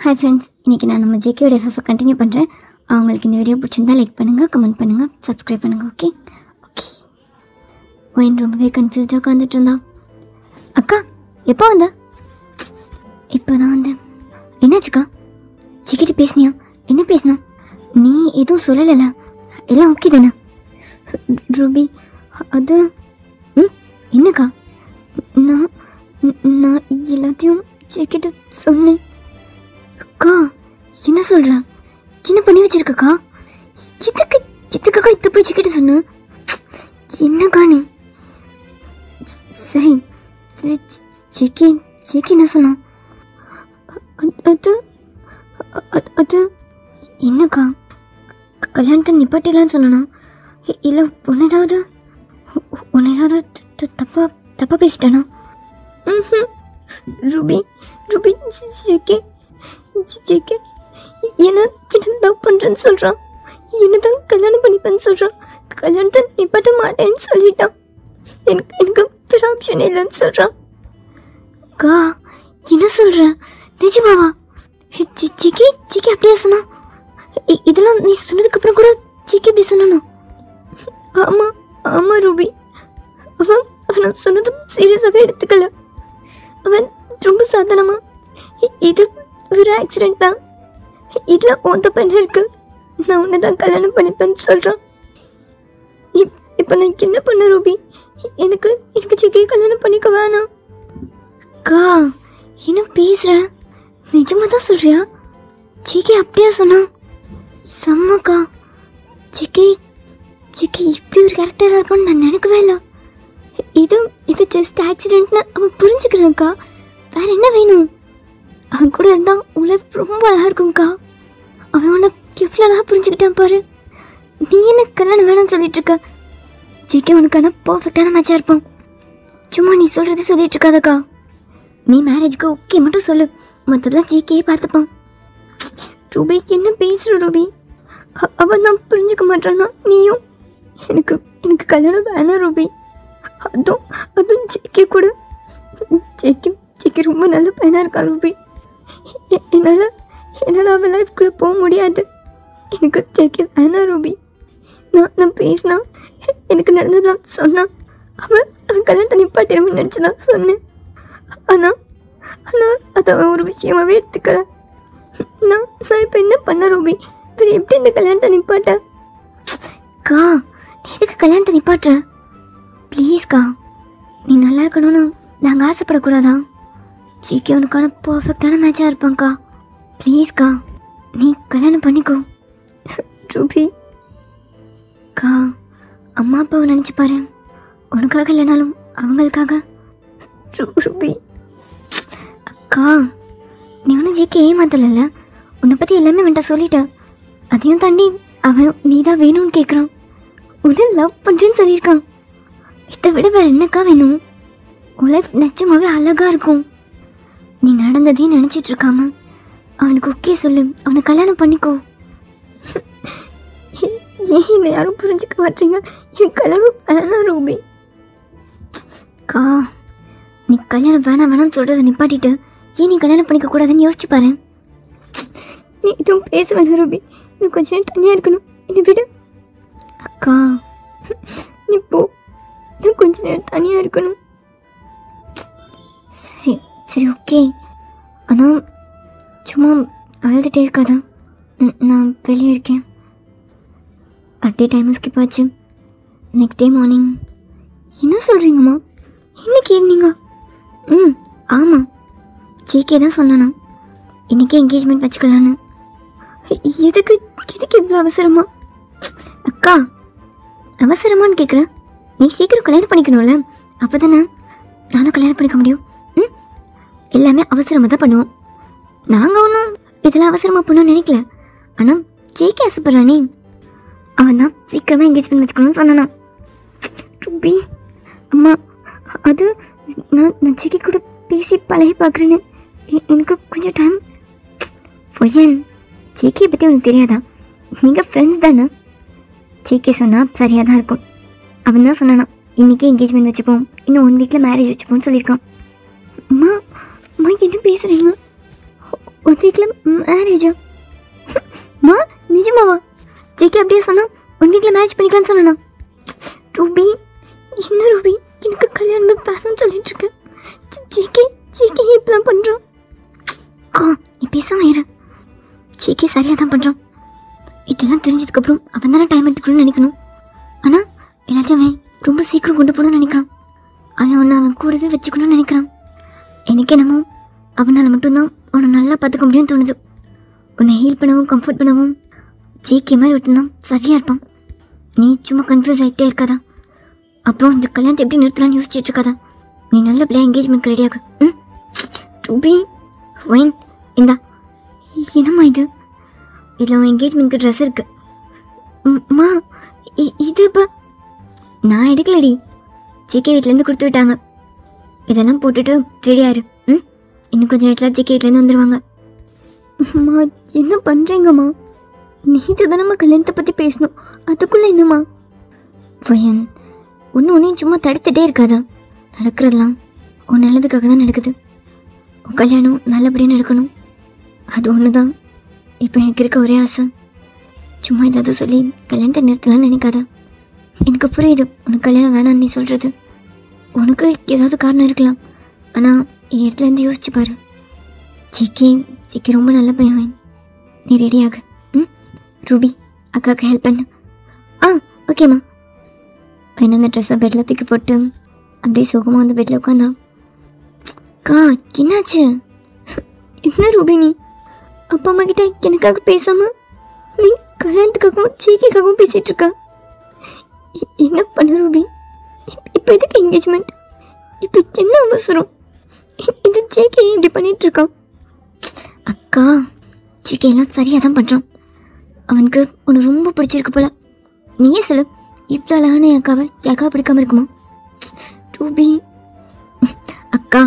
Hi friends, இன்றைக்கி நான் நம்ம ஜேகேயோட எஃப்எஃப் கண்டினியூ பண்ணுறேன். அவங்களுக்கு இந்த வீடியோ பிடிச்சிருந்தால் லைக் பண்ணுங்கள், கமெண்ட் பண்ணுங்கள், சப்ஸ்கிரைப் பண்ணுங்கள். ஓகே ஓகே ஒயின் ரொம்பவே கன்ஃபியூஸ்டாக உட்காந்துட்டு இருந்தா. அக்கா எப்போ வந்த? இப்போ தான் வந்தேன். என்னாச்சுக்கா? ஜேகிட்ட பேசினியா? என்ன பேசினா? நீ எதுவும் சொல்லலைல? எல்லாம் ஓகே தானே? ரூபி அது என்னக்கா? நான் நான் எல்லாத்தையும் ஜேகிட்ட சொன்னேன். அக்கா என்ன சொல்கிறேன்? என்ன பண்ணி வச்சிருக்கக்கா? எதுக்கக்கா இத்த போய் ஜேகிட்ட சொன்ன? என்னக்கா நீ? சரி சரி ஜேகே என்ன சொன்னா? அது அது என்னக்கா? கல்யாணத்தை நிப்பாட்டிடலான்னு சொன்னா? இல்லை உன்னை ஏதாவது தப்பா பேசிட்டானா? ரூபி ஜேகே என்ன லவ் பண்ணுறேன்னு சொல்கிறான். என்ன தான் கல்யாணம் பண்ணிப்பேன்னு சொல்கிறான். கல்யாணத்தை நிப்பாட்ட மாட்டேன்னு சொல்லிட்டான். எனக்கு வேறு ஆப்ஷன் இல்லைன்னு சொல்கிறான். அக்கா என்ன சொல்கிறேன்? நிஜமாவா? ஜேகே அப்படியே சொன்னா? இதெல்லாம் நீ சொன்னதுக்கப்புறம் கூட ஜேகே அப்படி சொன்னானோ? ஆமாம் ரூபி. அவன் சொன்னது சீரியஸாகவே எடுத்துக்கல. அவன் ரொம்ப சாதாரணமா இது ஒரு ஆக்சிடென்ட் தான், இதில் உன் தப்பு இருக்கு, நான் உன்னை தான் கல்யாணம் பண்ணிப்பேன்னு சொல்கிறான். இப்போ நான் என்ன பண்ண ரூபி? எனக்கு ஜேகே கல்யாணம் பண்ணிக்க வேணாம். அக்கா என்ன பேசுகிற? நிஜமாக தான் சொல்கிறியா? ஜேகே அப்படியா சொன்னா? செம்மக்கா. ஜேகே இப்படி ஒரு கேரக்டராக இருப்பான்னு நான் நினைக்கவே இல்லை. இது ஜஸ்ட் ஆக்சிடென்ட்னு அவன் புரிஞ்சுக்கிறான்க்கா. வேற என்ன வேணும்? அவன் கூட இருந்தால் உலக ரொம்ப அழகாக இருக்கும்க்கா. அவன் உன்னை எவ்வளோ அழகாக புரிஞ்சுக்கிட்டான் பாரு. நீ என்ன கல்யாணம் வேணும்னு சொல்லிட்டு இருக்க? ஜேகே உனக்கான பர்ஃபெக்டான மேட்சாக இருப்பான். சும்மா நீ சொல்கிறது சொல்லிட்டு இருக்காதக்கா. நீ மேரேஜுக்கு ஓகே மட்டும் சொல்லு, மற்றதெல்லாம் ஜேகேயே பார்த்துப்பான். ரூபி என்ன பேசுகிற ரூபி? அவன் தான் புரிஞ்சுக்க மாட்டானா? நீயும் எனக்கு கல்யாணம் வேணாம் ரூபி. அதுவும் ஜேகே கூட. ஜேகே ரொம்ப நல்ல பையனாக இருக்கான் ரூபி. என்னால் அவன் லைஃப்குள்ளே போக முடியாது. எனக்கு ஜேகே வேணாம் ரூபி. நான் பேசினா எனக்கு நடந்ததான் சொன்னான். அவன் கல்யாணத்தை நிப்பாட்டிடுவேன்னு நினச்சி தான் சொன்னேன். ஆனால் அதை அவன் ஒரு விஷயமாகவே எடுத்துக்கல. நான் இப்போ என்ன பண்ண ரூபி? வேறு எப்படி இந்த கல்யாணத்தை நிப்பாட்ட? அக்கா எதுக்கு கல்யாணத்தை நிப்பாட்டுற? ப்ளீஸ்க்கா, நீ நல்லா இருக்கணும்னு நாங்கள் ஆசைப்படக்கூடாதா? ஜேகே உனக்கான பர்ஃபெக்டான மேட்சாக இருப்பாங்க்கா. ப்ளீஸ்க்கா நீ கல்யாணம் பண்ணிக்கோ. ரூபி அக்கா, அம்மா அப்பாவை நினச்சி பாரு. உனக்காக இல்லைனாலும் அவங்களுக்காக. ரூபி அக்கா, நீ ஒன்றும் ஜேகே ஏமாத்தலைல்ல? உன்னை பற்றி எல்லாமே வேண்டாம் சொல்லிட்ட. அதையும் தாண்டி அவன் நீ தான் வேணும்னு கேட்குறான். உன்னை லவ் பண்ணுறேன்னு சொல்லியிருக்கான். இதை விட வேறு என்னக்கா வேணும்? உன் லைஃப் நிச்சயமாகவே அழகாக இருக்கும். நீ நடந்ததையும் நினச்சிட்டு இருக்காம அவனுக்கு ஓகே சொல்லு, அவனை கல்யாணம் பண்ணிக்கோ. ஏன் என்னை யாரும் புரிஞ்சுக்க மாட்டீங்க? என் கல்யாணம் வேணாம் ரூபி. அக்கா நீ கல்யாணம் வேணாம்னு சொல்கிறத நிப்பாட்டிட்டு ஏன் நீ கல்யாணம் பண்ணிக்க கூடாதுன்னு யோசிச்சு பாரு. நீ எதுவும் பேச வேணாம் ரூபி. நீ கொஞ்ச நேரம் தனியாக இருக்கணும். என்னை விட. அக்கா நீ போ, நான் கொஞ்ச நேரம் தனியாக இருக்கணும். சரி ஓகே. ஆனால் சும்மா அழுதுகிட்டே இருக்காதா? நான் வெளியே இருக்கேன். அப்படியே டைம் ஸ்கிப் ஆச்சு. Next day morning. என்ன சொல்கிறீங்கம்மா? இன்னைக்கு ஈவினிங்கா? ஆமாம், ஜேகே தான் சொன்னானா இன்றைக்கே என்கேஜ்மெண்ட் வச்சுக்கலான்னு. எதுக்கு இவ்வளோ அவசரமா? அக்கா அவசரமானு கேட்குறேன். நீ சீக்கிரம் கல்யாணம் பண்ணிக்கணும்ல, அப்போ தானே நானும் கல்யாணம் பண்ணிக்க முடியும். எல்லாமே அவசரமாக தான் பண்ணுவோம். நாங்கள் ஒன்றும் இதெல்லாம் அவசரமாக பண்ணணும்னு நினைக்கல. ஆனால் ஜேகே ஆசைப்படுறானே, அவன் தான் சீக்கிரமாக என்கேஜ்மெண்ட் வச்சுக்கணும்னு சொன்னானா. ரூபி அம்மா, அது நான் ஜேகே கூட பேசி பழகி பார்க்குறேன்னு. எனக்கு கொஞ்சம் டைம். பொய்யன், ஜேகே பற்றி உனக்கு தெரியாதா? நீங்கள் ஃப்ரெண்ட்ஸ் தானே? ஜேகே சொன்னால் சரியாக தான் இருக்கும். அவன் தான் சொன்னானா இன்றைக்கே என்கேஜ்மெண்ட் வச்சுப்போம், இன்னும் 1 வீக்கில் மேரேஜ் வச்சுப்போம்னு சொல்லியிருக்கான். அம்மா என்ன பேசுகிறீங்க? 1 வீக்கில் மேரேஜா? மா நிஜமாவா? ஜேகே அப்படியே சொன்னா 1 வீக்கில் மேரேஜ் பண்ணிக்கலான்னு சொன்னா. ரூபி என்ன ரூபி, எனக்கு கல்யாணமே வேணும்னு சொல்லிட்டு இருக்கேன். ஜேகே ஜேகே இப்பெல்லாம் பண்ணுறான். நீ பேசாம இரு. ஜேகே சரியாக தான் பண்ணுறான். இதெல்லாம் தெரிஞ்சதுக்கப்புறம் அவன் தானே டைம் எடுத்துக்கணும்னு நினைக்கணும். ஆனால் எல்லாத்தையும் அவன் ரொம்ப சீக்கிரம் கொண்டு போகணும்னு நினைக்கிறான். அவன் ஒன்று அவன் கூடவே வச்சுக்கணும்னு நினைக்கிறான். எனக்கு என்னமோ அவனால் மட்டும்தான் உன்னை நல்லா பார்த்துக்க முடியும்னு தோணுது. உன்னை ஹீல் பண்ணவும் கம்ஃபர்ட் பண்ணவும் ஜேகே மாதிரி ஒருத்தந்தான் சரியாக இருப்பான். நீ சும்மா கன்ஃபியூஸ் ஆகிட்டே இருக்காதா? அப்புறம் இந்த கல்யாணத்தை எப்படி நிறுத்தலான்னு யோசிச்சுட்டு இருக்காதா? நீ நல்லபடியாக என்கேஜ்மெண்ட் ரெடியாக. ரூபி ஒயின் இந்தா. என்னம்மா இது? இதில் உன் என்கேஜ்மெண்ட்க்கு ட்ரெஸ் இருக்கு. மா இது இப்போ நான் எடுக்கலடி, ஜேகே வீட்டிலேருந்து கொடுத்து விட்டாங்க. இதெல்லாம் போட்டுட்டு ரெடியாரு. இன்னும் கொஞ்சம் நேரத்தில் ஜேகே வீட்டிலேருந்து வந்துடுவாங்க. அம்மா என்ன பண்ணுறீங்கம்மா? நேற்று தானம்மா கல்யாணத்தை பற்றி பேசணும், அதுக்குள்ளே என்னம்மா? வயன் ஒன்றையும் சும்மா தடுத்துட்டே இருக்காதா? நடக்கிறதெல்லாம் உன் நல்லதுக்காக தான் நடக்குது. உன் கல்யாணம் நல்லபடியாக நடக்கணும், அது ஒன்று தான் இப்போ எனக்கு இருக்க ஒரே ஆசை. சும்மா ஏதாவது சொல்லி கல்யாணத்தை நிறுத்தலான்னு நினைக்காதா? எனக்கு புரியுது உனக்கு கல்யாணம் வேணான்னு நீ சொல்கிறது. உனக்கு ஏதாவது காரணம் இருக்கலாம், ஆனால் என் இடத்துலேருந்து யோசிச்சு பாரு. ஜேகே ரொம்ப நல்ல பையன். நீ ரெடியாக. ரூபி அக்காவுக்கு ஹெல்ப் பண்ணு. ஓகேம்மா. என்ன அந்த ட்ரெஸ்ஸை பெட்டில் தூக்கி போட்டு அப்படியே சுகமாக வந்து பெட்டில் உட்காந்தா. அக்கா என்னாச்சு? என்ன ரூபி நீ அப்பா அம்மா கிட்ட எனக்காக பேசாம நீ கல்யாணத்துக்காகவும் ஜேகேக்காகவும் பேசிகிட்டு இருக்கா? என்ன பண்ண ரூபி? இப்போ எதுக்கு என்கேஜ்மெண்ட்? இப்போ என்ன அவசரம்? இது ஜேகே இப்படி பண்ணிட்டு இருக்கான். அக்கா ஜேகே எல்லாம் சரியாக தான் பண்ணுறான். அவனுக்கு உனக்கு ரொம்ப பிடிச்சிருக்கு போல. நீயே சொல்லு, இவ்வளோ அழகான அக்காவை யாருக்காக பிடிக்காம இருக்குமா? ரூபி அக்கா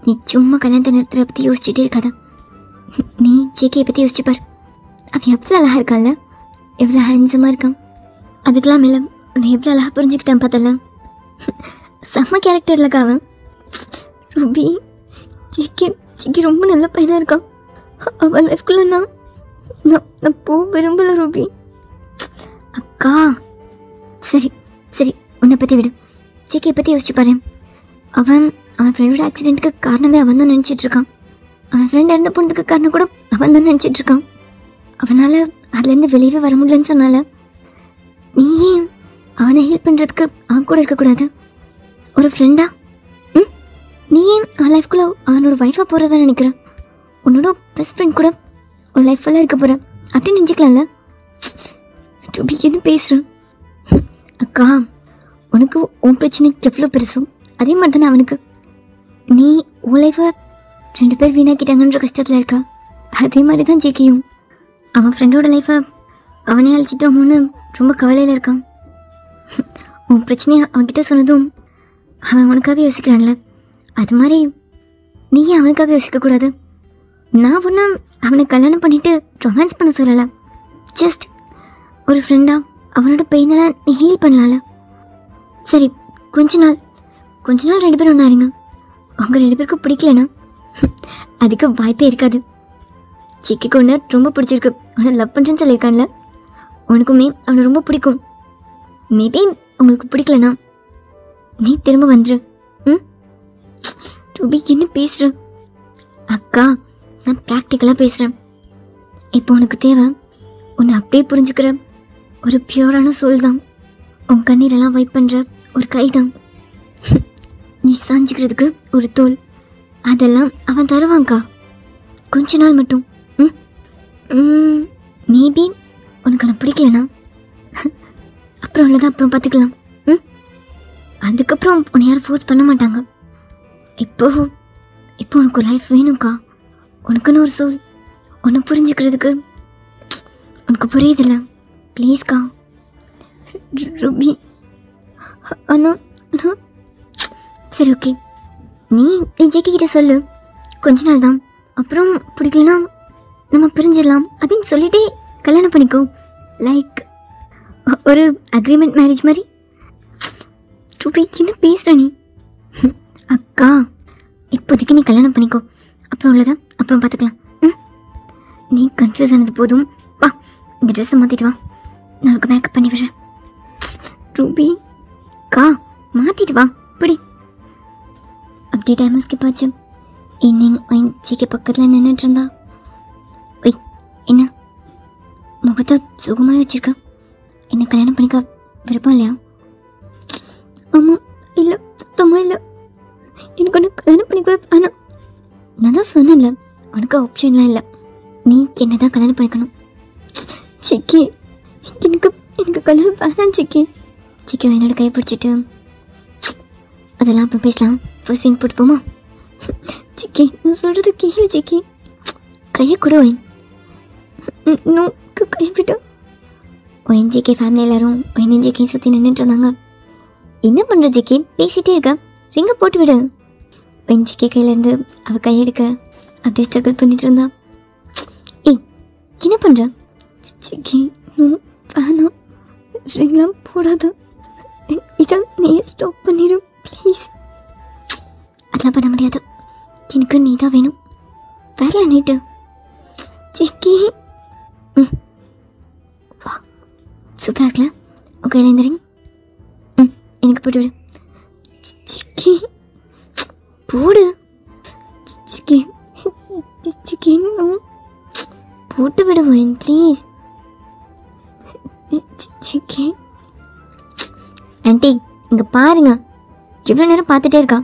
நீ சும்மா கல்யாணத்தை நிறுத்துற பற்றி யோசிச்சுட்டே இருக்காதா? நீ ஜேகேயை பற்றி யோசிச்சுப்பார். அவன் எவ்வளோ அழகாக இருக்கான்ல, எவ்வளோ ஹேண்ட்ஸமாக இருக்கான். அதுக்கெல்லாம் மேலே உன்னை எவ்வளோ அழகாக புரிஞ்சுக்கிட்டான் பார்த்தல. செம்ம கேரக்டர் இல்லைக்கா அவன். ரூபி ஜேகே ரொம்ப நல்ல பையனாக இருக்கான். அவன் லைஃப்குள்ளே நான் போக விரும்பலை ரூபி. அக்கா சரி சரி உன்னை பற்றி விடு. ஜேகே பற்றி யோசிச்சு பாரு. அவன் ஃப்ரெண்டோட ஆக்சிடெண்ட்டுக்கு காரணமே அவன் தான் நினச்சிட்ருக்கான். அவன் ஃப்ரெண்ட் இறந்து போனதுக்கு காரணம் கூட அவன் தான் நினச்சிட்ருக்கான். அவனால் அதுலேருந்து வெளியே வர முடியலன்னு சொன்னால நீ ஏன் அவனை ஹெல்ப் பண்ணுறதுக்கு அவன் கூட இருக்கக்கூடாது? ஒரு ஃப்ரெண்டா நீ ஏன் அவன் லைஃப்குள்ளே அவனோட ஒய்ஃபாக போகிறதா நினைக்கிறேன்? உன்னோட பெஸ்ட் ஃப்ரெண்ட் கூட உன் லைஃப் ஃபுல்லாக இருக்க போகிறேன் அப்படின்னு நினச்சிக்கலாம்ல. ரூபி என்ன பேசுகிறேன்? அக்கா உனக்கு உன் பிரச்சனை எவ்வளோ பெருசோ அதே மாதிரி தானே அவனுக்கு. நீ உன் லைஃபை 2 பேர் வீணாக்கிட்டாங்கன்ற கஷ்டத்தில் இருக்கா, அதே மாதிரி தான் ஜேகேயும். அவன் ஃப்ரெண்டோட லைஃப்பை அவனே அழிச்சிட்டோமோன்னு ரொம்ப கவலையில் இருக்கான். உன் பிரச்சனையை அவன்கிட்ட சொன்னதும் அவன் உனக்காக யோசிக்கிறான்ல, அது மாதிரி நீ ஏன் அவனுக்காக யோசிக்கக்கூடாது? நான் ஒன்றா அவனை கல்யாணம் பண்ணிவிட்டு ரொமான்ஸ் பண்ண சொல்லலை. ஜஸ்ட் ஒரு ஃப்ரெண்டாக அவனோட பெயினெல்லாம் நீ ஹீல் பண்ணலாம்ல. சரி கொஞ்ச நாள் 2 பேரும் ஒன்றா இருங்க. அவங்க 2 பேருக்கும் பிடிக்கலனா அதுக்கு வாய்ப்பே இருக்காது. ஜேகேக்கு ஒன்று ரொம்ப பிடிச்சிருக்கு, அவனை லவ் பண்ணுறேன்னு சொல்லியிருக்கான்ல, உனக்குமே அவனை ரொம்ப பிடிக்கும். மேபி உங்களுக்கு பிடிக்கலனா நீ திரும்ப வந்துடு. ரூபி என்ன பேசுகிற? அக்கா நான் ப்ராக்டிக்கலாக பேசுகிறேன். இப்போ உனக்கு தேவை உன்னை அப்படியே புரிஞ்சுக்கிற ஒரு பியூரான சோல் தான். உன் கண்ணீரெல்லாம் வைப் பண்ணுற ஒரு கை தான். நீ சாஞ்சிக்கிறதுக்கு ஒரு தோல், அதெல்லாம் அவன் தருவாங்க்கா. கொஞ்ச நாள் மட்டும். மேபி உனக்கு நான் பிடிக்கலனா அப்புறம் அவ்வளோதான், அப்புறம் பார்த்துக்கலாம். அதுக்கப்புறம் உன்னை யாரும் ஃபோர்ஸ் பண்ண மாட்டாங்க. இப்போ உனக்கு ஒரு லைஃப் வேணும்க்கா. உனக்குன்னு ஒரு சோல், உன்னை புரிஞ்சுக்கிறதுக்கு. உனக்கு புரியுதில்ல, ப்ளீஸ்க்கா. ரூபி அண்ணா சரி ஓகே, நீ ஜேகே கிட்ட சொல்லு, கொஞ்ச நாள் தான், அப்புறம் பிடிக்கலனா நம்ம பிரிஞ்சிடலாம் அப்படின்னு சொல்லிட்டே கல்யாணம் பண்ணிக்கோ. லைக் ஒரு அக்ரிமெண்ட் மேரேஜ் மாதிரி. ரூபி என்ன பேசுகிற நீ? அக்கா இப்போதைக்கு நீ கல்யாணம் பண்ணிக்கோ, அப்புறம் உள்ளதை அப்புறம் பார்த்துக்கலாம். நீ கன்ஃபியூஸ் ஆனது போதும். வா, இந்த ட்ரெஸ்ஸை மாற்றிட்டு வா, நான் உனக்கு மேக்கப் பண்ணி விடுறேன். ரூபி கா, மாற்றிட்டு வா, இப்படி. அப்படியே டைம் ஸ்கிப் ஆச்சு. ஈவினிங் ஒயின் ஜிக்கு பக்கத்தில் நின்றுட்டு இருந்தா. ஒய், என்ன முகத்தை சுகமாக வச்சிருக்க? என்ன கல்யாணம் பண்ணிக்க விருப்பம் இல்லையா? ஆமாம், இல்லை, சுத்தமாக இல்லை. எனக்கு ஒன்று கல்யாணம் பண்ணிக்க வேணாம். நான் தான் சொன்னேன்ல, உனக்கு ஆப்ஷன்லாம் இல்லை. நீ என்ன தான் கல்யாணம் பண்ணிக்கணும். சிக்கி, எனக்கு எனக்கு கல்யாணம் வேணாம் சிக்கி. சிக்கி என்னோட கையை பிடிச்சிட்டு, அதெல்லாம் அப்புறம் பேசலாம், ஃபர்ஸ்ட் ரிங் போட்டு போமா? சிக்கி, நான் சொல்கிறது கேளு சிக்கி. கையை கூட ஒயின். நோ, கையை விட்டு. ஒயின் ஜிக்கி ஃபேமிலி எல்லாரும் ஒயின் ஜிக்கையும் சுற்றி நின்றுட்டு இருந்தாங்க. என்ன பண்ணுற ஜிக்கி, பேசிகிட்டே இருக்க, ரிங்கை போட்டு விடு. ஒயின் ஜிக்கி கையிலேருந்து அவள் கையெடுக்க அப்படியே ஸ்ட்ரகிள் பண்ணிட்டு இருந்தா. ஏய், என்ன பண்ணுற? ஜிக்கி, நோ, வேணாம், ரிங்லாம் போடாத. இதை நீ ஸ்டாப் பண்ணிடு ப்ளீஸ். அதெல்லாம் பண்ண முடியாது, எனக்கு நீ தான் வேணும். வேற நீட்டு ஜிக்கி. வா, சூப்பராக இருக்கல உன் கையில் இந்த ரிங். எனக்கு போட்டு விடு ஜிக்கி, போடு ஜிக்கி. ஜிக்கி, நோ, போட்டு விடுவேன் ப்ளீஸ். ஜிக்கி. ஆண்டி, இங்கே பாருங்க, இவ்வளோ நேரம் பார்த்துட்டே இருக்கா,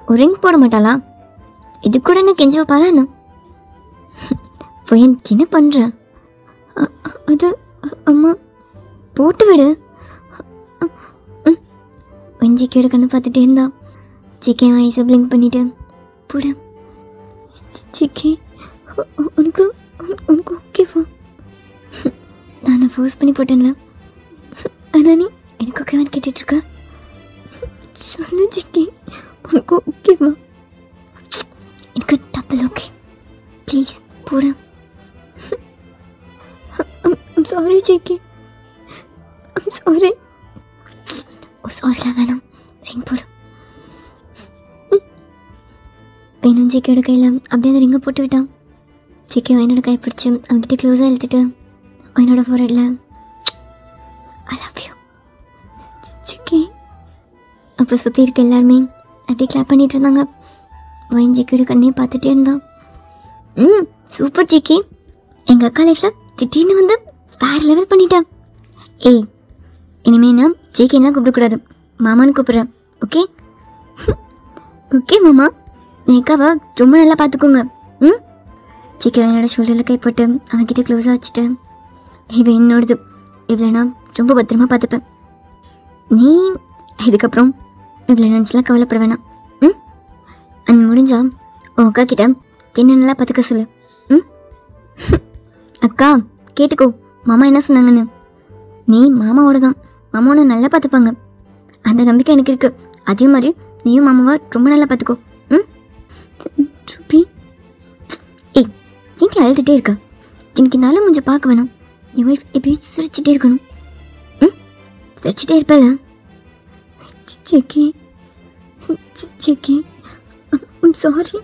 ஒரு ரிங் போட மாட்டாளா? இது கூட என்ன கெஞ்சி வைப்பாளா என்ன? போயன் என்ன பண்ணுற? அது அம்மா, போட்டு விடு. ஜிக்கியோட கண்ணு பார்த்துட்டே இருந்தா. ஜிக்கே வாய்ஸை பிளிங்க் பண்ணிட்டு, போடு ஜிக்கி. உனக்கு உனக்கு ஓகேவா? நான் ஃபோர்ஸ் பண்ணி போட்டேன்ல, ஆனால் நீ எனக்கு ஓகேவான்னு கேட்டுட்ருக்க. சொல்லு ஜிக்கி, உனக்கு ஓகேவா? எனக்கு டபுள் ஓகே, ப்ளீஸ் போடு. I'm sorry Jikki, I'm sorry. ஓ, சாரிலாம் வேணாம், ரிங் போடு. வேணும் ஜிக்கியோட கையில் அப்படியே அந்த ரிங்கை போட்டு விட்டான். ஜிக்கி என்னோட கை பிடிச்சி அவன்கிட்ட க்ளோஸாக இழுத்துட்டு என்னோட ஃபோர்ஹெட்ல ஐ லவ் யூ ஜிக்கி. அப்போ சுற்றி இருக்க எல்லாருமே அப்படியே கிளாப் பண்ணிட்டு இருந்தாங்க. ஒயின் ஜிக்கியோட கண்ணே பார்த்துட்டே இருந்தான். சூப்பர் ஜிக்கி, எங்கள் அக்கா லைஃப்பில் திடீர்னு வந்து வேறு லெவல் பண்ணிட்டான். ஏய், இனிமேல் நான் ஜிக்கின்னா கூப்பிடக்கூடாது, மாமான்னு கூப்பிட்றேன், ஓகே? ஓகே மாமா, அக்காவை ரொம்ப நல்லா பார்த்துக்கோங்க. ஜிக்கி என்னோட ஷோல்டரில் கை போட்டு அவன்கிட்ட க்ளோஸாக வச்சுட்டு, இவன் என்னோடது, இவ்வளோ நான் ரொம்ப பத்திரமா பார்த்துப்பேன். நீ இதுக்கப்புறம் இவ்வளோ நினச்சலாம் கவலைப்பட வேணாம். அண்ட் முடிஞ்சா உன் அக்கா கிட்ட என்ன நல்லா பார்த்துக்க சொல்லு. அக்கா கேட்டுக்கோ, மாமா என்ன சொன்னாங்கன்னு. நீ மாமாவோட தான், மாமா உன்னை நல்லா பார்த்துப்பாங்க, அந்த நம்பிக்கை எனக்கு இருக்குது. அதே மாதிரி நீயும் மாமாவை ரொம்ப நல்லா பார்த்துக்கோ. ட்ரூபி, ஏய், ஏன் அழுதுகிட்டே இருக்க? எனக்கு நல்லா மூஞ்ச பார்க்க வேணாம், என் ஒய்ஃப் எப்பயும் சிரிச்சுட்டே இருக்கணும். சிரிச்சுட்டே இருப்பல. Jikki, Jikki, I'm sorry.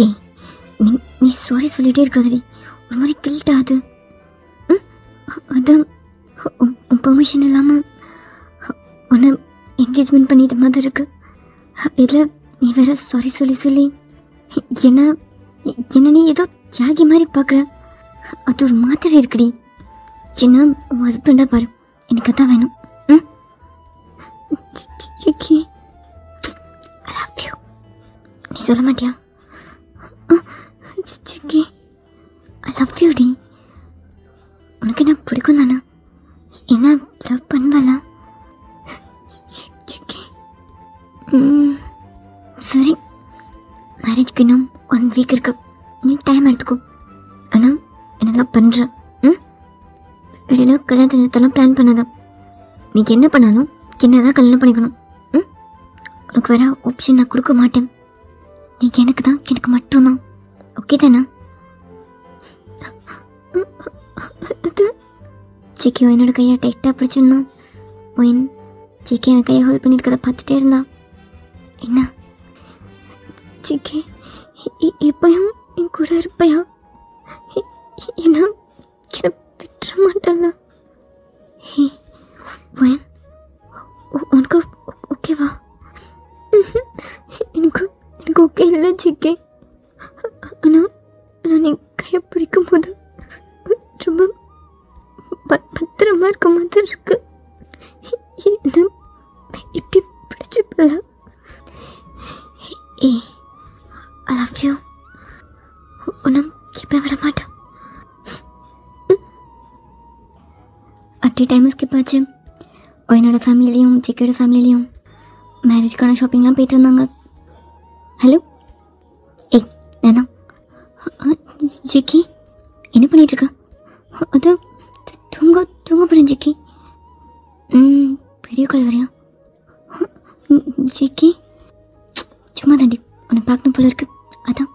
ஏய், நீ சாரி சொல்லிகிட்டே இருக்காதடி, ஒரு மாதிரி கில்ட் ஆகுது. அதான் உன் பெர்மிஷன் இல்லாமல் உன்னை என்கேஜ்மெண்ட் பண்ணிட்ட மாதிரி இருக்கு. இதில் நீ வேற சாரி சொல்லி சொல்லி என்ன நீ ஏதோ தியாகி மாதிரி பார்க்குற. அது ஒரு மாதிரி இருக்குடி. என்ன உன் ஹஸ்பண்டாக பாரு, எனக்கு தான் வேணும். Jikki, I love you. நீ சொல்ல மாட்டியா? ஜிக்கி, ஐ லவ் யூ டி. உனக்கு என்ன பிடிக்கும் தானே? என்ன லவ் பண்ணுவல? ஜிக்கி, சரி, மேரேஜ்க்கு இன்னும் 1 வீக் இருக்கு, நீ டைம் எடுத்துக்கோ. ஆனால் என்னெல்லாம் பண்ணுறேன். வெளியில் கல்யாணத்தெல்லாம் பிளான் பண்ணாத. நீ என்ன பண்ணாலும் என்ன தான் கல்யாணம் பண்ணிக்கணும். உனக்கு வேற ஆப்ஷன் நான் கொடுக்க மாட்டேன். நீ எனக்கு தான், எனக்கு மட்டும்தான், ஓகே தானே? ஜிக்கி என்னோட கையை டைட்டாக பிடிச்சிருந்தான். ஒயின் ஜிக்கி என் கையை ஹோல்ட் பண்ணியிருக்கதை பார்த்துட்டே இருந்தா. என்ன ஜிக்கி, எப்பயும் என் கூட இருப்பையா? என்ன விட்டுற மாட்டல. உனக்கு ஓகேவா? எனக்கு எனக்கு ஓகே இல்லை ஜிகே. ஆனால் நான் நீ கையை பிடிக்கும் போது ரொம்ப பத்திரமா இருக்க மாதிரி இருக்கு. என்ன இப்படி பிடிச்சிப்பல. ஐ லவ் யூ. உன்னை இப்போ விட மாட்டேன். அட் டைம் ஸ்கிப் ஆச்சு. என்னோட ஃபேமிலிலையும் ஜிக்கோட ஃபேமிலிலையும் மேரேஜ்க்கான ஷாப்பிங்லாம் போயிட்டு இருந்தாங்க. ஹலோ, ஏய் நான் தான். ஜிக்கி என்ன பண்ணிகிட்ருக்க? அது தூங்க போகிறேன் ஜிக்கி. வீடியோ கால் வரையா? ஜிக்கி சும்மா தாண்டி உன்னை பார்க்கணும் போல இருக்கு. அதான்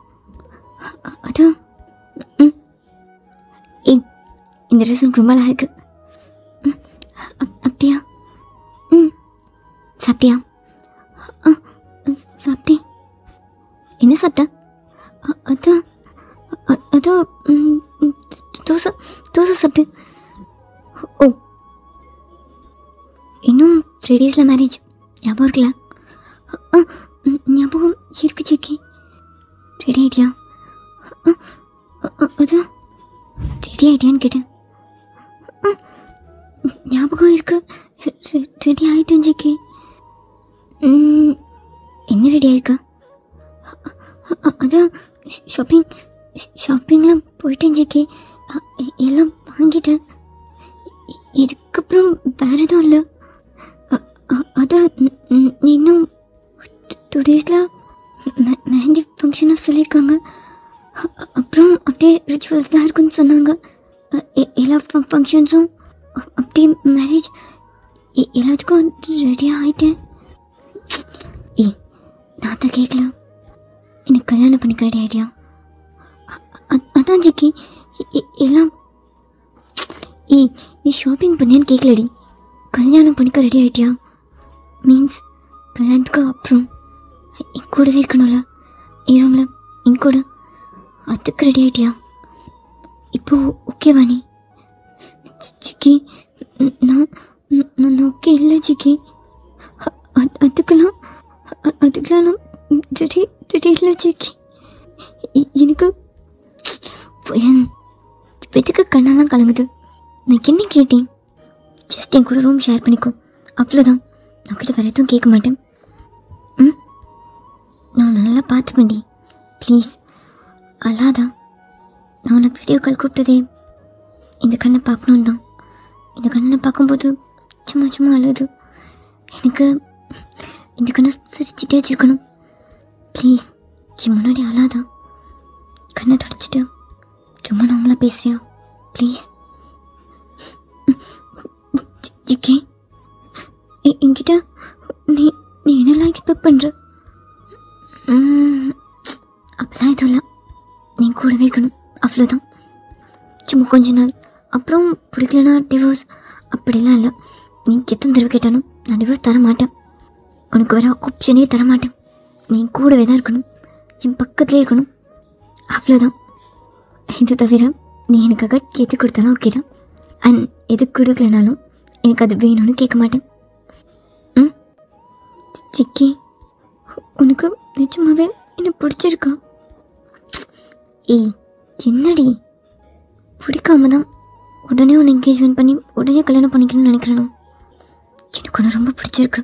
ஏய் இந்த ட்ரெஸ் எனக்கு ரொம்ப நல்லா இருக்கு. அப்படியா? சாப்பிட்டியா? சாப்பிட்டேன். என்ன சாப்பிட்ட? அதோ தோசை சாப்பிட்டேன். ஓ, இன்னும் 3 days மேரேஜ். ஞாபகம் இருக்குல்ல? ஞாபகம் இருக்கு ஜிக்கி. ரெடி ஆகிட்டியா? அது ரெடி ஆகிட்டியான்னு கேட்டேன். ஞாபகம் இருக்கு, ரெடி ஆகிட்டேன் ஜிக்கி. என்ன ரெடி ஆகிருக்கா? அதான் ஷாப்பிங்லாம் போயிட்டேன் ஜிக்கி. எல்லாம் வாங்கிட்டேன். இதுக்கப்புறம் வேறு எதுவும் இல்லை. அதான் இன்னும் 2 days மெஹந்தி ஃபங்க்ஷனாக சொல்லியிருக்காங்க. அப்புறம் அப்படியே ரிச்சுவல்ஸ்லாம் இருக்குன்னு சொன்னாங்க. எல்லா ஃபங்க்ஷன்ஸும் அப்படியே மேரேஜ் எல்லாத்துக்கும் ரெடியாக ஆகிட்டேன். ஏய் நான் தான் கேட்கல, எனக்கு கல்யாணம் பண்ணிக்க ரெடி ஆகிட்டியா? அதான் ஜிக்கி எல்லாம். ஏய் நீ ஷாப்பிங் பண்ணியான்னு கேட்கலடி, கல்யாணம் பண்ணிக்க ரெடி ஆகிட்டியா மீன்ஸ் கல்யாணத்துக்கு அப்புறம் என் கூடவே இருக்கணும்ல, ரூமில் என் கூட. அதுக்கு ரெடி ஆகிட்டியா? இப்போ ஓகேவா நீ? ஜிக்கி நான் ஓகே இல்லை ஜிக்கி. அதுக்கெல்லாம் நான் ரெடி இல்லை ஜிக்கி. எனக்கு இப்போ எதுக்கு கண்ணெல்லாம் கலங்குது? நான் என்ன கேட்டேன்? ஜஸ்ட் என் கூட ரூம் ஷேர் பண்ணிக்கோ, அவ்வளோதான். நான் கிட்ட வேறு எதுவும் கேட்க மாட்டேன். நான் நல்லா பார்த்துப்பேன்டி, ப்ளீஸ் அல்லாதான். நான் உன்னை வீடியோ கால் கூப்பிட்டதே இந்த கண்ணை பார்க்கணுன்னு தான். இந்த கண்ணை பார்க்கும்போது சும்மா அழுது. எனக்கு இந்த கண்ணை சிரிச்சிட்டே வச்சுருக்கணும். ப்ளீஸ் என் முன்னாடி அழாதான். கண்ணை தொடச்சிட்டு சும்மா நார்மலாக பேசுகிறியா ப்ளீஸ்? ஜிக்கே என்கிட்ட நீ என்னெல்லாம் எக்ஸ்பெக்ட் பண்ணுற? அப்பெல்லாம் எதுவும் இல்லை, நீ கூடவே இருக்கணும், அவ்வளோதான். சும்மா கொஞ்ச நாள், அப்புறம் பிடிக்கலனா டிவோர்ஸ் அப்படிலாம் இல்லை. நீ எத்தனை தடவை கேட்டாலும் நான் டிவோர்ஸ் தர மாட்டேன். உனக்கு வேறு ஆப்ஷனே தர மாட்டேன். நீ கூடவே தான் இருக்கணும், என் பக்கத்துலேயே இருக்கணும், அவ்வளோதான். இது தவிர நீ எனக்காக எது கொடுத்தாலும் ஓகே தான். அண்ட் எது கொடுக்கலனாலும் எனக்கு அது வேணும்னு கேட்க மாட்டேன். சிக்கி உனக்கு நிஜமாவே என்ன பிடிச்சிருக்கா? ஏய் என்னடி, பிடிக்காம தான் உடனே உன்னை என்கேஜ்மெண்ட் பண்ணி உடனே கல்யாணம் பண்ணிக்கணும்னு நினைக்கிறேனோ? எனக்கு உன்னை ரொம்ப பிடிச்சிருக்கு.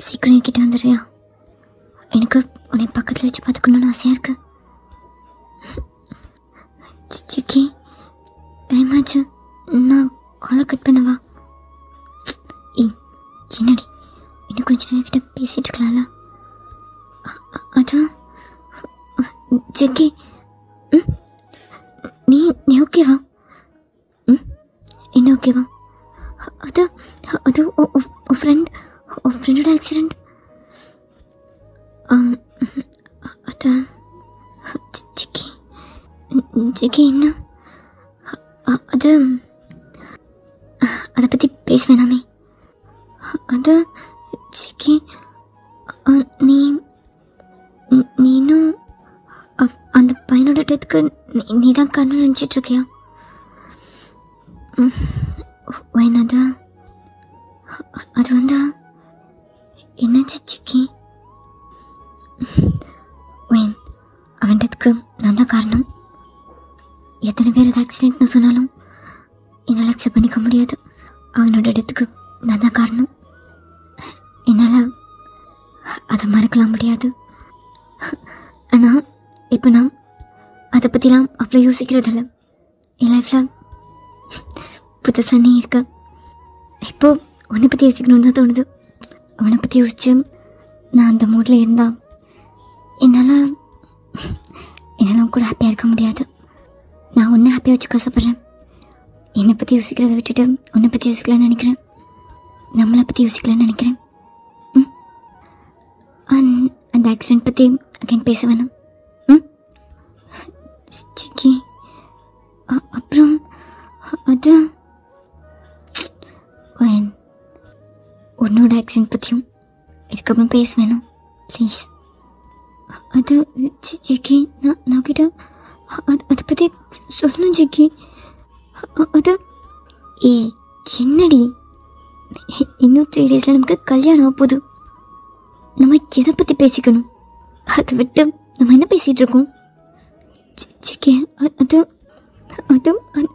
சீக்கிரம் என்கிட்ட வந்துடுறியா? எனக்கு உன்னை பக்கத்தில் வச்சு பார்த்துக்கணுன்னு ஆசையாக இருக்கு. சிக்கி டைம் ஆச்சு, நான் காலை கட் பண்ணவா? ஏய் என்னடி, இன்னும் கொஞ்சம் நேரம் கிட்ட பேசிகிட்டு இருக்கலாம்ல? அதான் ஜிக்கி நீ ஓகேவா? என்ன ஓகேவா? அது ஃப்ரெண்டோட ஆக்சிடெண்ட். அதான் ஜிக்கி என்ன அதை பற்றி பேச வேணாமே. அது ஜிக்கி நீனும் அந்த பையனோட கட்டத்துக்கு நீ தான் காரணம் நினச்சிட்ருக்கியா? என்னது அது வந்து என்னாச்சு சிக்கி? வேன் அவன்றதுக்கு நான் தான் காரணம். எத்தனை பேர் அது ஆக்சிடென்ட்னு சொன்னாலும் என்னால் அக்செப்ட் பண்ணிக்க முடியாது. அவனோட இடத்துக்கு நான் தான் காரணம். என்னால் அதை மறக்கலாம் முடியாது. ஆனால் இப்போ நான் அதை பற்றிலாம் அவ்வளோ யோசிக்கிறதில்ல. என் லைஃப்பில் புதுசாக நீ இருக்க. இப்போது உன்னை பற்றி யோசிக்கணுன்னு தான் தோணுது. அவனை பற்றி யோசிச்சு நான் அந்த மூடில் இருந்தால் என்னால் கூட ஹாப்பியாக இருக்க முடியாது. நான் உன்னை ஹாப்பியாக வச்சு கஷ்டப்படுறேன். என்னை பற்றி யோசிக்கிறத விட்டுட்டு உன்னை பற்றி யோசிக்கலான்னு நினைக்கிறேன். நம்மளை பற்றி யோசிக்கலான்னு நினைக்கிறேன். அந்த ஆக்சிடென்ட் பற்றி அகைன் பேச வேணாம். சிக்கி அப்புறம் அது உன்னோட ஆக்சிடென்ட் பற்றியும் இதுக்கப்புறம் பேச வேணாம் ப்ளீஸ். அது ஜிக்கி நான் கிட்ட அதை பற்றி சொல்லணும் ஜிக்கி. அது என்னடி இன்னும் 3 days நமக்கு கல்யாணம் ஆக போகுது. நம்ம எதை பற்றி பேசிக்கணும்? அதை விட்டு நம்ம என்ன பேசிகிட்டு இருக்கோம்? ஜிக்கி அது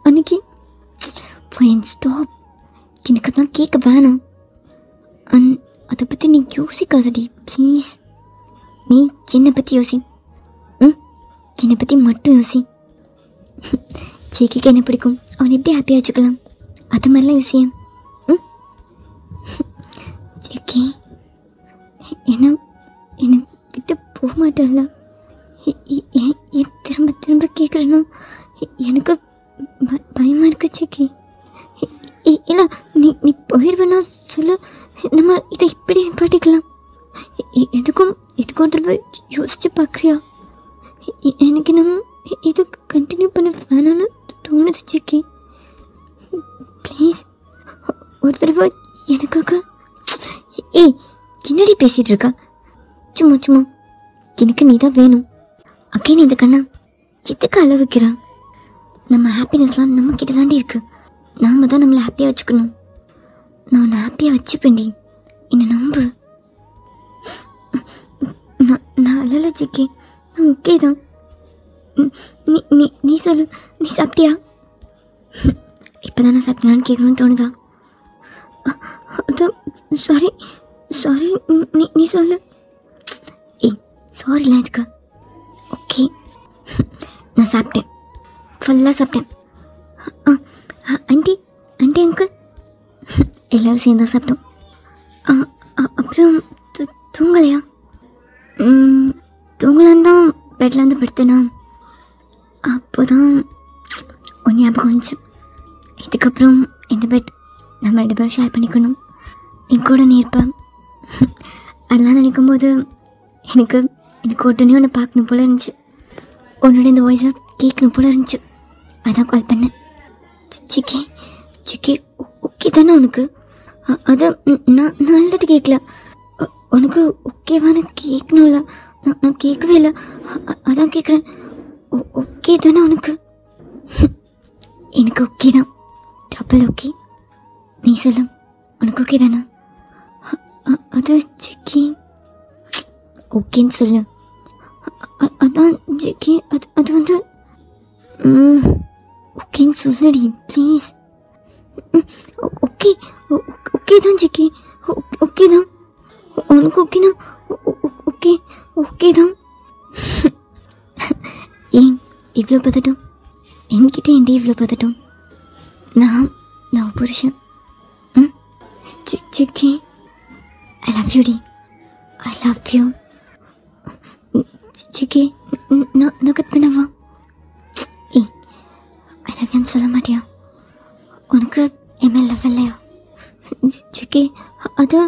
அன்னைக்கு ஸ்டாப். எனக்கு தான் கேட்க வேணாம். அதை பற்றி நீ யோசிக்காதடி ப்ளீஸ். நீ என்னை பற்றி யோசி. என்னை பற்றி மட்டும் யோசி. ஜேக்கிக்கு என்ன பிடிக்கும், அவனை எப்படி ஹாப்பியாக வச்சுக்கலாம், அது மாதிரிலாம் யோசியேன். ஜேக்கி என்ன விட்டு போக மாட்டேன்ல. திரும்ப திரும்ப கேட்குறேன்னா எனக்கு பயமாக இருக்கு ஜேக்கி. இல்லை நீ போயிடுவேன்னா சொல்ல, நம்ம இதை இப்படி நிப்பாட்டிக்கலாம். எதுக்கும் திரும்ப யோசிச்சு பார்க்குறியா? எனக்கு நம்ம இது கண்டினியூ பண்ண வேணான்னு தோணுது ஜிக்கி. ப்ளீஸ் ஒரு தடவை எனக்காக. என்னடி பேசிகிட்டு இருக்கா? சும்மா எனக்கு நீ தான் வேணும். அக்கே நீ இந்த கண்ணா எதுக்கு அள வைக்கிறான்? நம்ம ஹாப்பினஸ்லாம் நம்ம கிட்ட தாண்டி இருக்கு. நாம தான் நம்மளை ஹாப்பியாக வச்சுக்கணும். நான் உன்னை ஹாப்பியாக வச்சுப்பேன்டி, என்னை நம்பு. நான் அல்ல ஜிக்கி, நான் ஓகே தான். நீ சொல்லு, நீ சாப்பிட்டியா? இப்போ தான் நான் சாப்பிட்டேனான்னு கேட்கணும்னு தோணுதா? அது சாரி நீ சொல்லு. சாரிலாம் இதுக்கு. ஓகே நான் சாப்பிட்டேன், ஃபுல்லாக சாப்பிட்டேன். ஆண்டி அங்கிள் எல்லோரும் சேர்ந்து சாப்பிட்டோம். அப்புறம் தூங்கலையா? தூங்கலான்னு தான் பெட்லேருந்து படுத்தேனா, அப்போ தான் ஒன்று ஞாபகம் வந்துச்சு. இதுக்கப்புறம் இந்த பெட் நம்ம 2 பேரும் ஷேர் பண்ணிக்கணும். என் கூட நீ இருப்பேன். அதெல்லாம் நினைக்கும்போது எனக்கு உடனே ஒன்று பார்க்கணும் போல இருந்துச்சு. உன்னோட இந்த வாய்ஸை கேட்கணும் போல இருந்துச்சு. அதான் கால் பண்ணேன். சிக்கி ஓகே தானே உனக்கு? அதை நான் எழுதிட்டு கேட்கல. உனக்கு ஓகேவானு கேட்கணும்ல, நான் கேட்கவே இல்லை. அதான் கேட்குறேன். ஓகே தானே உனக்கு? எனக்கு ஓகே தான், டபுள் ஓகே. நீ சொல்ல, உனக்கு ஓகே தானே? அது ஜிக்கி ஓகேன்னு சொல்லு. அதான் ஜிக்கி அது வந்து ஓகேன்னு சொல்லடி ப்ளீஸ். ஓகே தான் ஜிக்கி, ஓகே தான். உனக்கு ஓகேனா? ஓகே தான். ஏன் இவ்வளோ பதட்டம்? என்கிட்ட ஏன்டி இவ்வளோ பதட்டம்? நான் புருஷன். ஜிக்கி ஐ லவ் யூ டி, ஐ லவ் யூ. ஜிக்கி நான் கட் பண்ணவா? ஐ லவ் யூன்னு சொல்ல மாட்டியா? உனக்கு எம்எல் லவ் இல்லையா? ஜிக்கி அது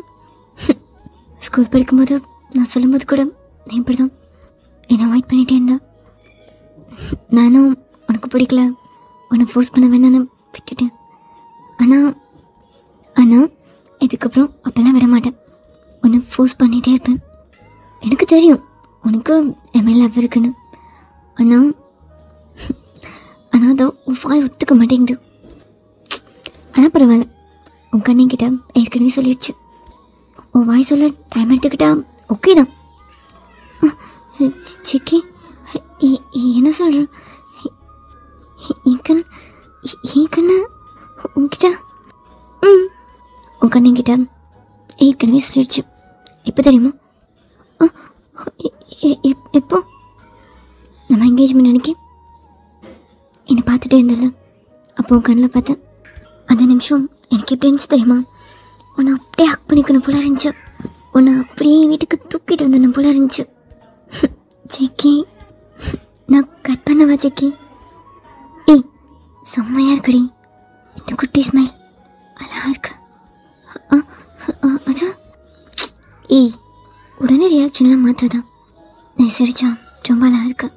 ஸ்கூல் படிக்கும்போது நான் சொல்லும்போது கூட நீ இப்படி தான் என்னை அவாய்ட் பண்ணிகிட்டே இருந்தேன். நானும் உனக்கு பிடிக்கல, உன்னை ஃபோர்ஸ் பண்ண வேணான்னு விட்டுட்டேன். ஆனால் இதுக்கப்புறம் அப்போல்லாம் விட மாட்டேன். உன்னை ஃபோர்ஸ் பண்ணிகிட்டே இருப்பேன். எனக்கு தெரியும் உனக்கு எம்எல் லவ் இருக்குன்னு. ஆனால் பார்த்தா உன் வாய் ஒத்துக்க மாட்டேங்குது. ஆனால் பரவாயில்ல, உன் கண்ணிக்கிட்ட ஏற்கனவே சொல்லிடுச்சு. உன் வாய் சொல்ல டைம் எடுத்துக்கிட்டா ஓகே தான். சிக்கி என்ன சொல்கிறேன்? என் கண்ணை உன்கிட்ட உன் கண்ணிக்கிட்ட ஏற்கனவே சொல்லிடுச்சு. எப்போ தெரியுமா? எப்போ நம்ம என்கேஜ்மெண்ட் அன்னைக்கு என்னை பார்த்துட்டே இருந்தல, அப்போ உன் கண்ணில் பார்த்தேன். அந்த நிமிஷம் எனக்கு எப்படி இருந்துச்சு தெரியுமா? உன்னை அப்படியே ஹக் பண்ணிக்கணும் போல இருந்துச்சு. உன்னை அப்படியே வீட்டுக்கு தூக்கிட்டு வந்தணும் போல இருந்துச்சு. ஜெக்கி, நான் கட் பண்ணவா ஜெக்கி? ஏய், செம்மையாக இருக்குடி இந்த குட்டி ஸ்மைல், அழகா இருக்கு. அது ஏய், உடனே ரியாக்ஷன்லாம் மாற்றாதான். நான் சிரிச்சா ரொம்ப அழகா இருக்கு.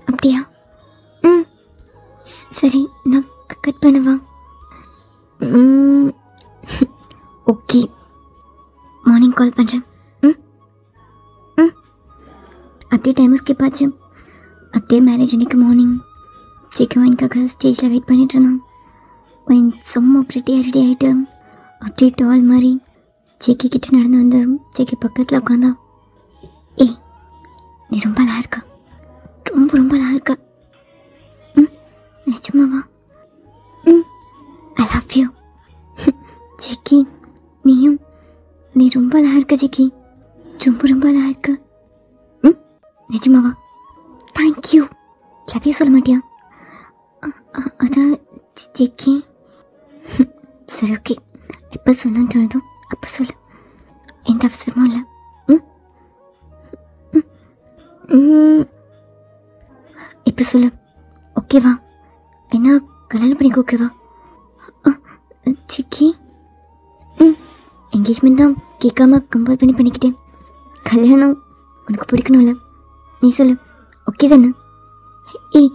அப்படியா? சரி, நான் கட் பண்ணவா? ஓகே, மார்னிங் கால் பண்ணுறேன். அப்படியே டைம் ஸ்கிப் ஆச்சு. அப்படியே மேரேஜ் அன்றைக்கி மார்னிங் சிக்கன் வாங்கிக்காக ஸ்டேஜில் வெயிட் பண்ணிட்டு இருந்தான். செம்ம ப்ரிட்டியாக ரெடி ஆகிட்டு அப்படியே டால் மாதிரி ஜெக்கி கிட்ட நடந்து வந்து ஜெக்கி பக்கத்தில் உட்காந்தா. ஏய், நீ ரொம்ப அழகா இருக்கா, ரொம்ப ரொம்ப அழகா இருக்கா. நிஜமாவா? ஐ லவ் யூ ஜெக்கி. நீ ரொம்ப அழகா இருக்க ஜெக்கி, ரொம்ப ரொம்ப அழகா இருக்க. நிஜமாவா? தேங்க்யூ. லவ் யூ சொல்ல மாட்டியா? அதான் ஜெக்கி. சரி, ஓகே, எப்போ சொல்லணும்னு தோணுதோ அப்போ சொல்லு, எந்த அவசரமும் இல்லை. இப்போ சொல்லு, ஓகேவா? என்ன கல்யாணம் பண்ணிக்க ஓகேவா? சிக்கி, என்கேஜ்மெண்ட் தான் கேட்காம கம்பல் பண்ணிக்கிட்டேன். கல்யாணம் உனக்கு பிடிக்கணும்ல, நீ சொல்லு, ஓகே தானே? ஏய்,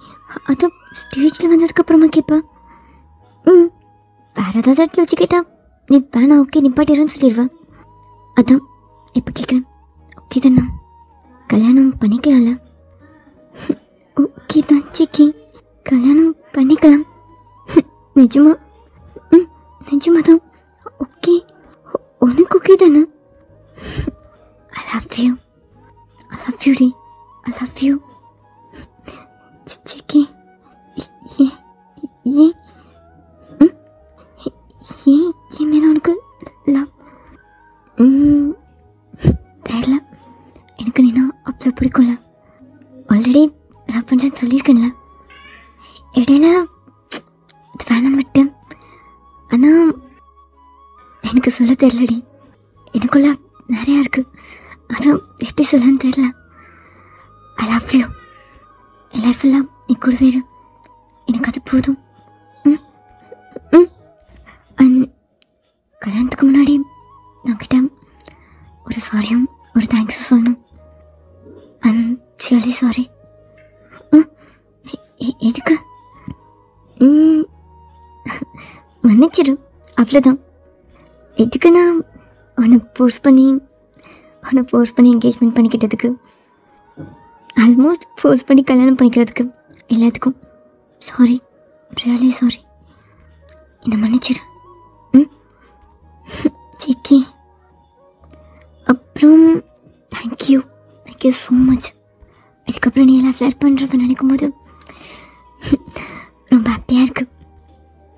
அதான் ஸ்டேஜில் வந்ததுக்கப்புறமா கேட்பா. வேறு ஏதாவது இடத்துல வச்சு கேட்டா நீ வேணா ஓகே நிப்பாட்டிடுன்னு சொல்லிடுவேன். அதான் இப்போ கேட்குறேன், ஓகே தானே? கல்யாணம் பண்ணிக்கலாம்ல? ஓகே தான் சிக்கி, கல்யாணம் பண்ணிக்கலாம். நிஜமா? நிஜமா தான். ஓகே, உனக்கு ஓகே தானே? I love you, I love you டி, ஐ லவ் யூ சிக்கி. ஏன் என் மேலே உனக்கு லவ்? தெரியல, எனக்கு நீனா அவ்வளோ பிடிக்கும்ல. ஆல்ரெடி லவ் பண்ணுறேன்னு சொல்லியிருக்கேன்ல. இடையில இது வேணாம் விட்டேன். ஆனால் எனக்கு சொல்ல தெரியலடி, எனக்குள்ள நிறையா இருக்குது, அதான் எப்படி சொல்லன்னு தெரியல. ஐ லவ் யூ. என் லைஃபெல்லாம் நீ கூடவே இரு, எனக்கு அது போதும். அண்ட் கல்யாணத்துக்கு முன்னாடி நான் கிட்ட ஒரு சாரியும் ஒரு தேங்க்ஸும் சொல்லணும். I'm really sorry. எதுக்கு? மன்னிச்சிடு, அவ்வளோதான். எதுக்குன்னா உன்னை ஃபோர்ஸ் பண்ணி என்கேஜ்மெண்ட் பண்ணிக்கிட்டதுக்கு, ஆல்மோஸ்ட் ஃபோர்ஸ் பண்ணி கல்யாணம் பண்ணிக்கிறதுக்கு, எல்லாத்துக்கும் சாரி, ரியலி சாரி. என்னை மன்னிச்சிடு. சிக்கி, அப்புறம் தேங்க்யூ ஸோ மச். இதுக்கப்புறம் நீ எல்லாம் ஃப்ளர் பண்ணுறத நினைக்கும் போது ரொம்ப ஹாப்பியாக இருக்குது,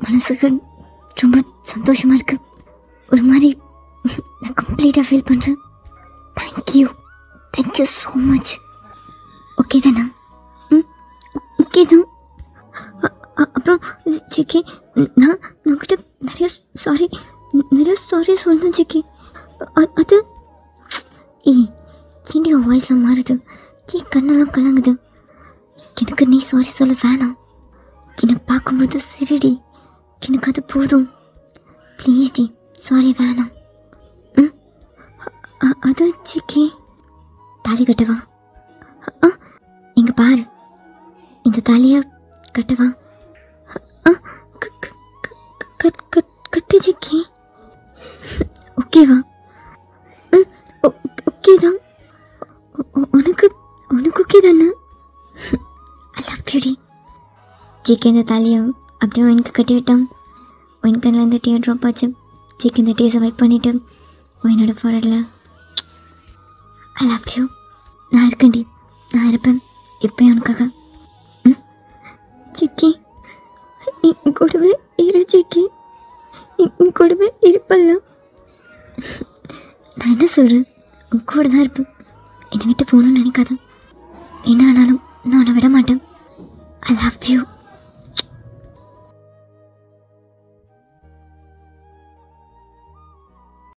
மனசுக்கு ரொம்ப சந்தோஷமாக இருக்குது. ஒரு மாதிரி நான் கம்ப்ளீட்டாக ஃபீல் பண்ணுறேன். Thank you so much. ஓகே தானே? ஓகே தான். அப்புறம் ஜிக்கி, நான் உங்ககிட்ட நிறைய சாரி சொல்லணும் ஜிக்கி. அது ஏண்டி உன் வாய்ஸ்லாம் மாறுது, கண்ணெல்லாம் கலங்குது. எனக்கு நீ சாரி சொல்ல வேணாம், என்னை பார்க்கும்போது சிரிடி, எனக்கு அது போதும். ப்ளீஸ் டி, சாரி வேணாம். அது ஜிக்கி, தாலி கட்டவா? இங்கே பாரு, இந்த தாலியை கட்டவா? கட்டு ஜிக்கி. ஓகேவா? ஓகே தான். உனக்கு ஓகே தானே? ஐ லவ் லவ்யூடி. ஜிக்கு இந்த தலையை அப்படியே ஒயினுக்கு கட்டி விட்டான். ஒயின் கண்ணில் இந்த டியர் ட்ராப் ஆச்சு. ஜிக்கு இந்த டீஸை வைப் பண்ணிவிட்டு ஒயினோட ஃபோரடில் ஐ லவ் யூ, நான் இருக்கேன்டி, நான் இருப்பேன் இப்போயும் உனக்காக. ஜிக்கி என் கூடவே இரு ஜிக்கி, என் கூடவே இருப்பல்ல. நான் என்ன சொல்கிறேன், உன் கூட தான் இருப்பேன், என்னை விட்டு போகணும்னு நினைக்காத.